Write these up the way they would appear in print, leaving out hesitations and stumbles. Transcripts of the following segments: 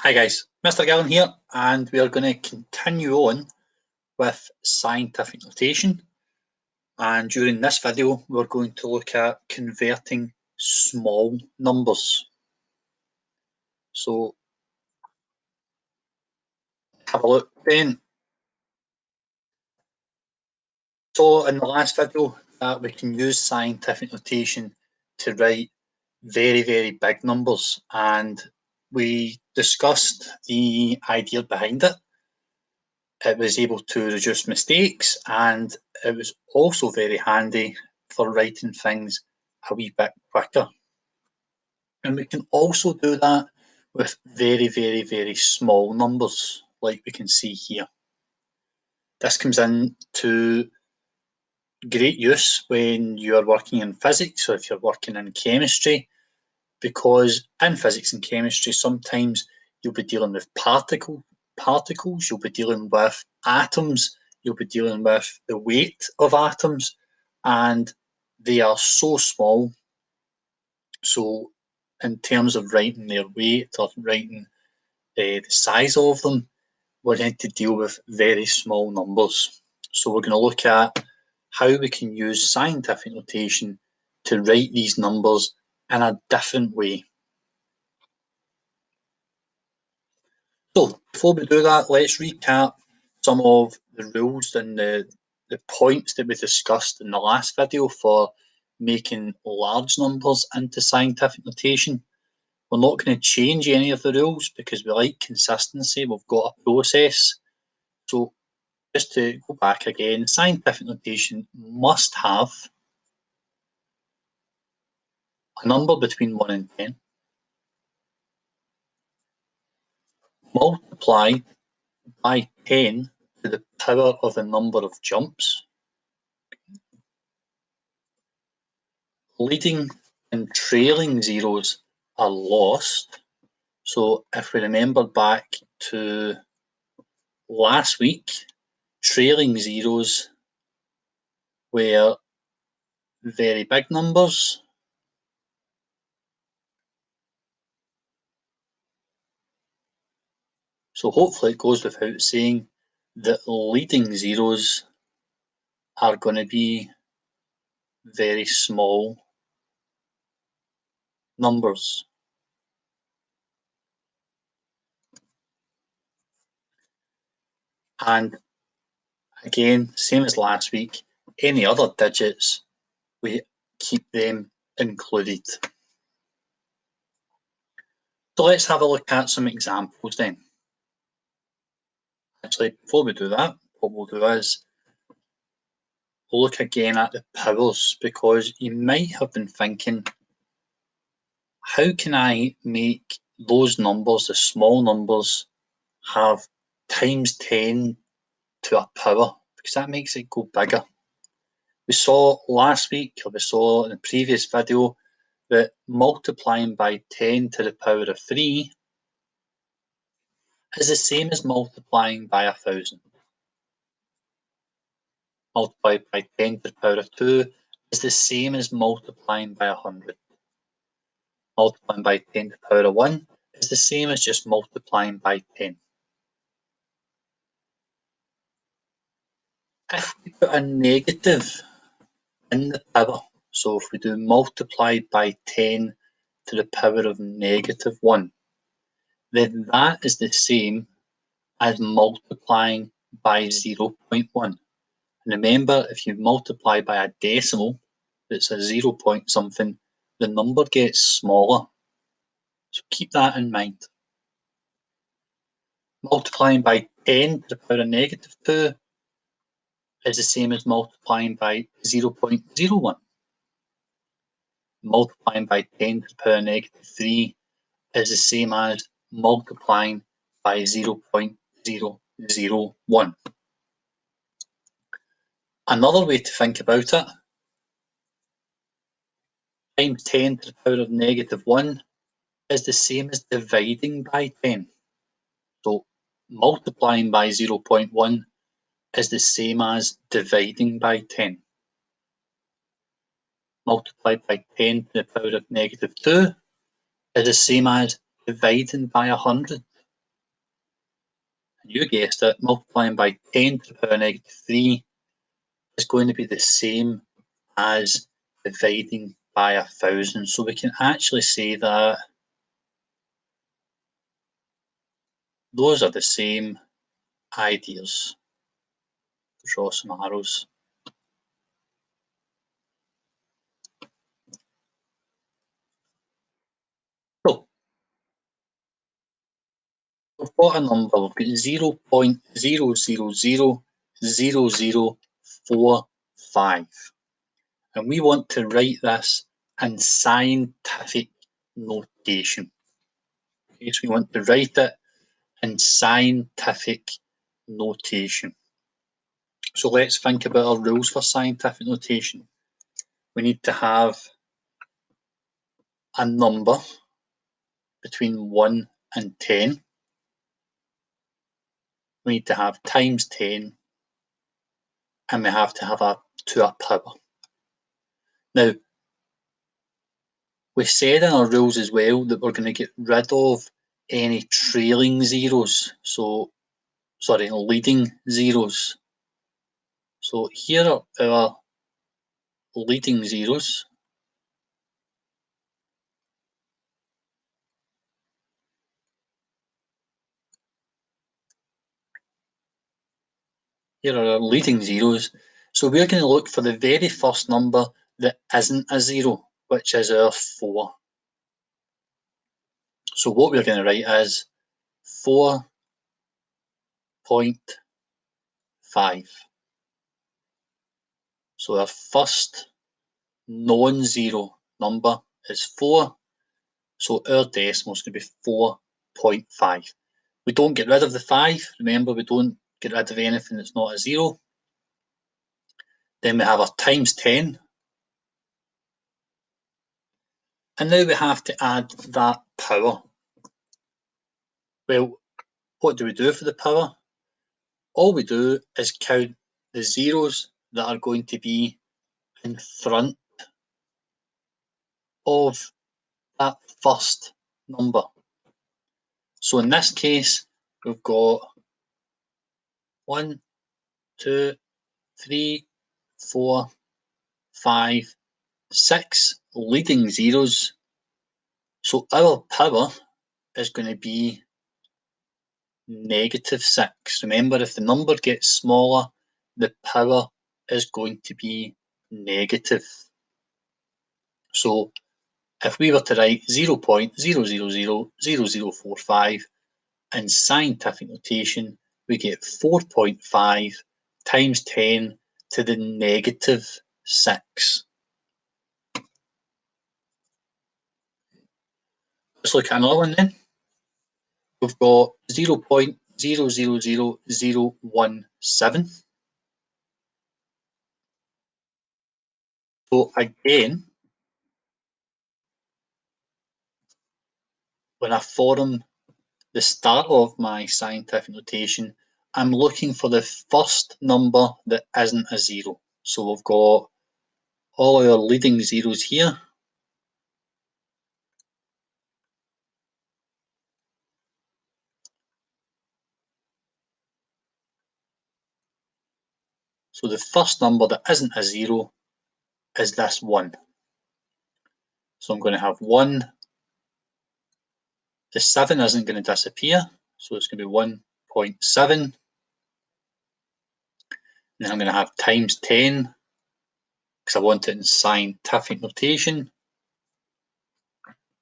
Hi guys, Mr. Gillen here, and we are going to continue on with scientific notation. And during this video, we're going to look at converting small numbers. So have a look then. So in the last video, we can use scientific notation to write very, very big numbers, and we discussed the idea behind it. It was able to reduce mistakes, and it was also very handy for writing things a wee bit quicker. And we can also do that with very, very, very small numbers, like we can see here. This comes in to great use when you're working in physics or if you're working in chemistry, because in physics and chemistry, sometimes you'll be dealing with particles, you'll be dealing with atoms, you'll be dealing with the weight of atoms, and they are so small. So, in terms of writing their weight or writing the size of them, we're going to deal with very small numbers. So, we're going to look at how we can use scientific notation to write these numbers in a different way. So before we do that, let's recap some of the rules and the points that we discussed in the last video for making large numbers into scientific notation. We're not going to change any of the rules because we like consistency. We've got a process. So just to go back again, scientific notation must have a number between 1 and 10, multiplied by 10 to the power of the number of jumps. Leading and trailing zeros are lost. So if we remember back to last week, trailing zeros were very big numbers. So hopefully it goes without saying that leading zeros are going to be very small numbers. And again, same as last week, any other digits, we keep them included. So let's have a look at some examples then. Actually, before we do that, what we'll do is we'll look again at the powers, because you might have been thinking, how can I make those numbers, the small numbers, have times 10 to a power? Because that makes it go bigger. We saw last week, or we saw in the previous video, that multiplying by 10 to the power of 3 is the same as multiplying by 1,000. Multiplied by 10 to the power of 2 is the same as multiplying by 100. Multiplying by 10 to the power of 1 is the same as just multiplying by 10. If we put a negative in the power, so if we do multiplied by 10 to the power of negative 1, then that is the same as multiplying by 0.1. And remember, if you multiply by a decimal that's a 0 point something, the number gets smaller. So keep that in mind. Multiplying by 10 to the power of negative 2 is the same as multiplying by 0.01. Multiplying by 10 to the power of negative 3 is the same as multiplying by 0.001. Another way to think about it, times 10 to the power of negative 1 is the same as dividing by 10. So multiplying by 0.1 is the same as dividing by 10. Multiplied by 10 to the power of negative 2 is the same as dividing by 100. you guessed it, multiplying by 10 to the power negative 3 is going to be the same as dividing by 1,000. So we can actually say that those are the same ideas. Draw some arrows. So we've got a number, we've got 0.0000045, and we want to write this in scientific notation. Okay, so we want to write it in scientific notation. So let's think about our rules for scientific notation. We need to have a number between 1 and 10. We need to have times 10, and we have to have a to a power. Now, we said in our rules as well that we're going to get rid of any trailing zeros, leading zeros. So here are our leading zeros. Here are our leading zeros. So we're going to look for the very first number that isn't a zero, which is our 4. So what we're going to write is 4.5. So our first non-zero number is 4. So our decimal is going to be 4.5. We don't get rid of the 5. Remember, we don't get rid of anything that's not a 0. Then we have our times 10. And now we have to add that power. Well, what do we do for the power? All we do is count the zeros that are going to be in front of that first number. So in this case, we've got 1, 2, 3, 4, 5, 6 leading zeros. So our power is going to be -6. Remember, if the number gets smaller, the power is going to be negative. So if we were to write 0.0000045 in scientific notation, we get 4.5 times 10 to the -6. Let's look at another one then. We've got 0.000017. So again, when I form the start of my scientific notation, I'm looking for the first number that isn't a 0. So we've got all our leading zeros here. So the first number that isn't a 0 is this 1. So I'm going to have 1. The 7 isn't going to disappear, so it's going to be 1.7. And then I'm going to have times 10, because I want it in scientific notation.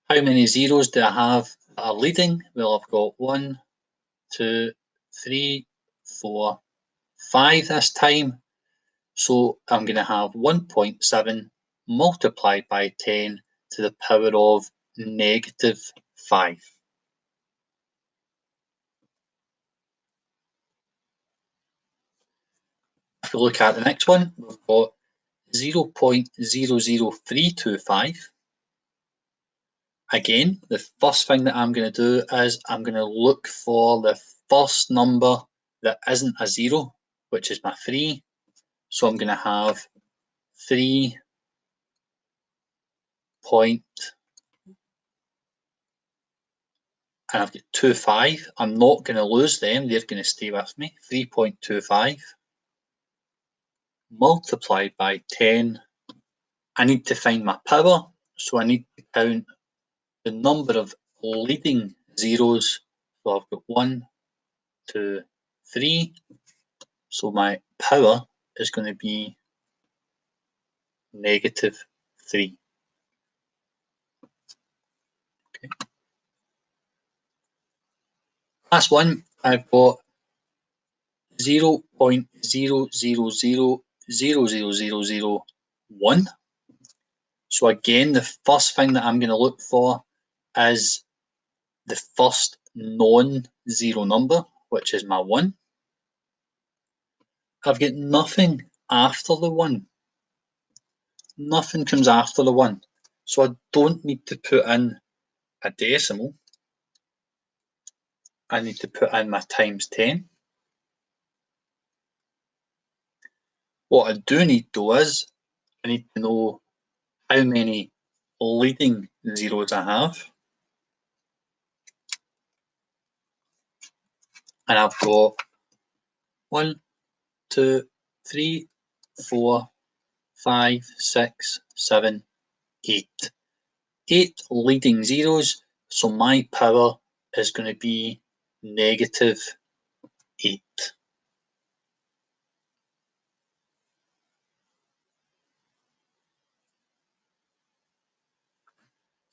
How many zeros do I have that are leading? Well, I've got 1, 2, 3, 4, 5 this time. So I'm going to have 1.7 multiplied by 10 to the power of -5. If we look at the next one, we've got 0.00325. Again, the first thing that I'm going to do is I'm going to look for the first number that isn't a 0, which is my 3. So I'm going to have 3.0 and I've got 25. I'm not going to lose them, they're going to stay with me. 3.25 multiplied by 10. I need to find my power, so I need to count the number of leading zeros. So I've got 1, 2, 3. So my power is going to be -3. Okay. Last one, I've got 0.0000001. So again, the first thing that I'm going to look for is the first non-zero number, which is my 1. I've got nothing after the 1. Nothing comes after the 1. So I don't need to put in a decimal. I need to put in my times 10. What I do need though is I need to know how many leading zeros I have. And I've got 1, 2, 3, 4, 5, 6, 7, 8. 8 leading zeros, so my power is going to be -8.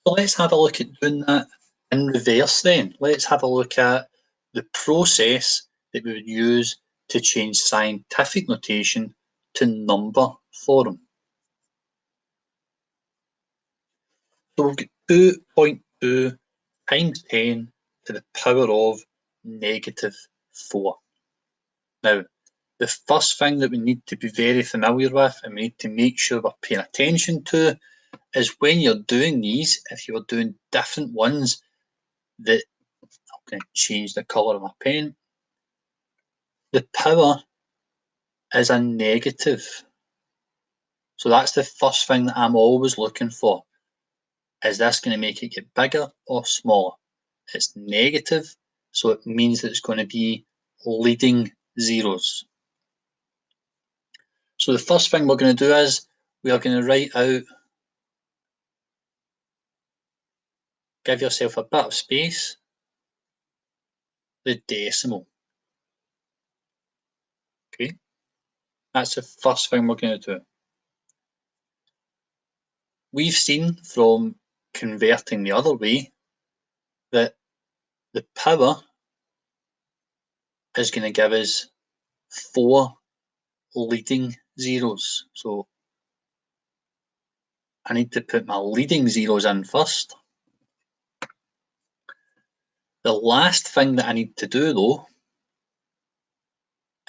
So let's have a look at doing that in reverse then. Let's have a look at the process that we would use to change scientific notation to number form. So we've got 2.2 times 10 to the power of -4. Now, the first thing that we need to be very familiar with and we need to make sure we're paying attention to is when you're doing these, if you're doing different ones, that I'm going to change the colour of my pen. The power is a negative. So that's the first thing that I'm always looking for. Is this going to make it get bigger or smaller? It's negative, so it means that it's going to be leading zeros. So the first thing we're going to do is we are going to write out, give yourself a bit of space, the decimal. Okay, that's the first thing we're going to do. We've seen from converting the other way that the power is going to give us 4 leading zeros. So I need to put my leading zeros in first. The last thing that I need to do though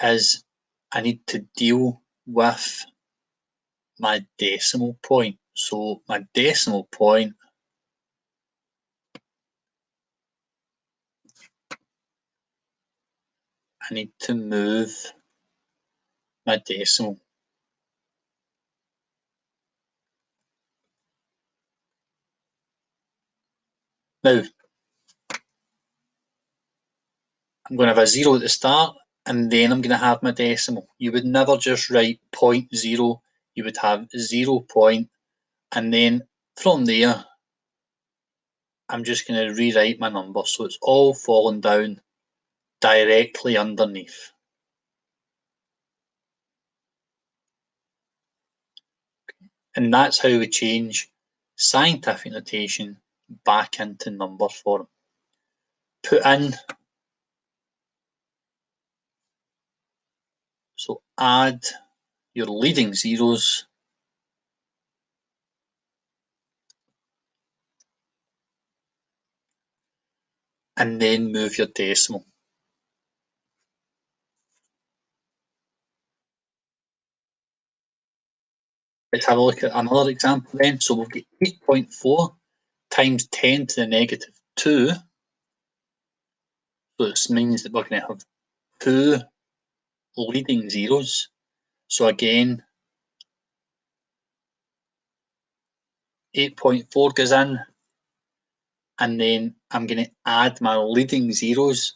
is I need to deal with my decimal point. So my decimal point, I need to move my decimal. Now, I'm going to have a 0 at the start and then I'm going to have my decimal. You would never just write 0.0, you would have 0 point, and then from there I'm just going to rewrite my number so it's all falling down directly underneath. And that's how we change scientific notation back into number form. Put in, so add your leading zeros and then move your decimal. Let's have a look at another example then. So we've got 8.4 times 10 to the -2. So this means that we're going to have 2 leading zeros. So again, 8.4 goes in, and then I'm going to add my leading zeros.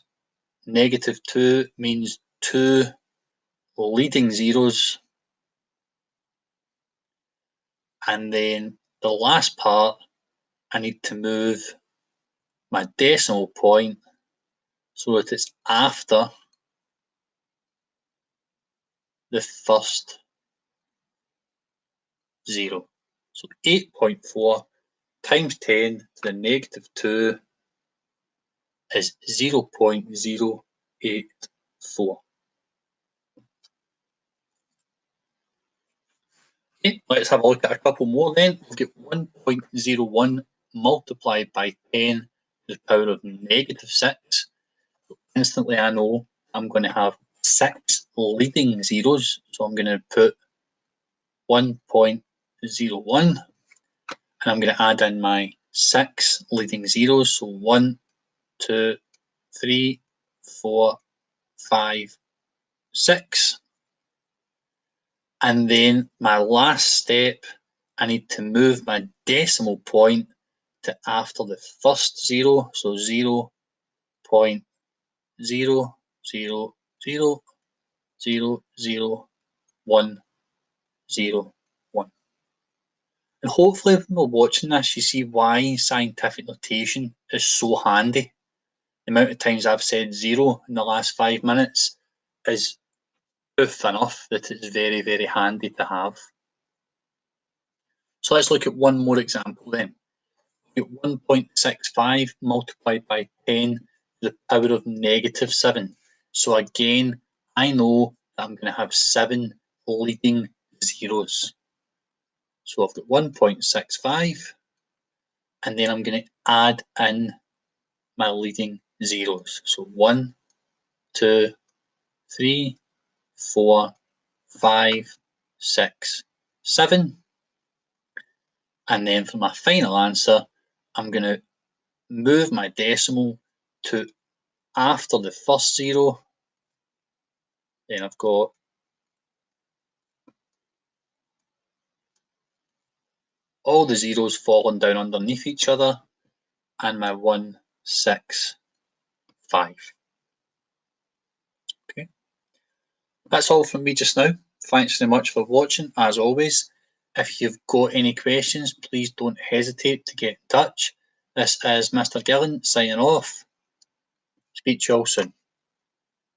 -2 means 2 leading zeros, and then the last part, I need to move my decimal point so that it's after the first zero. So 8.4 times 10 to the -2 is 0.084. Okay, let's have a look at a couple more then. We've got 1.01 multiplied by 10 to the power of -6. So instantly I know I'm going to have 6 leading zeros. So I'm going to put 1.01 and I'm going to add in my 6 leading zeros. So 1, 2, 3, 4, 5, 6. And then my last step, I need to move my decimal point to after the first zero, so 0.000000101. And hopefully when we're watching this, you see why scientific notation is so handy. The amount of times I've said 0 in the last 5 minutes is proof enough that it's very, very handy to have. So let's look at one more example then. 1.65 multiplied by 10 to the power of -7. So again, I know that I'm going to have 7 leading zeros. So I've got 1.65, and then I'm going to add in my leading zeros. So 1, 2, 3, 4, 5, 6, 7. And then for my final answer, I'm going to move my decimal to after the first zero. Then I've got all the zeros falling down underneath each other, and my 1, 6, 5. Okay, that's all from me just now. Thanks very much for watching, as always. If you've got any questions, please don't hesitate to get in touch. This is Mr. Gillen signing off. Speak to you all soon.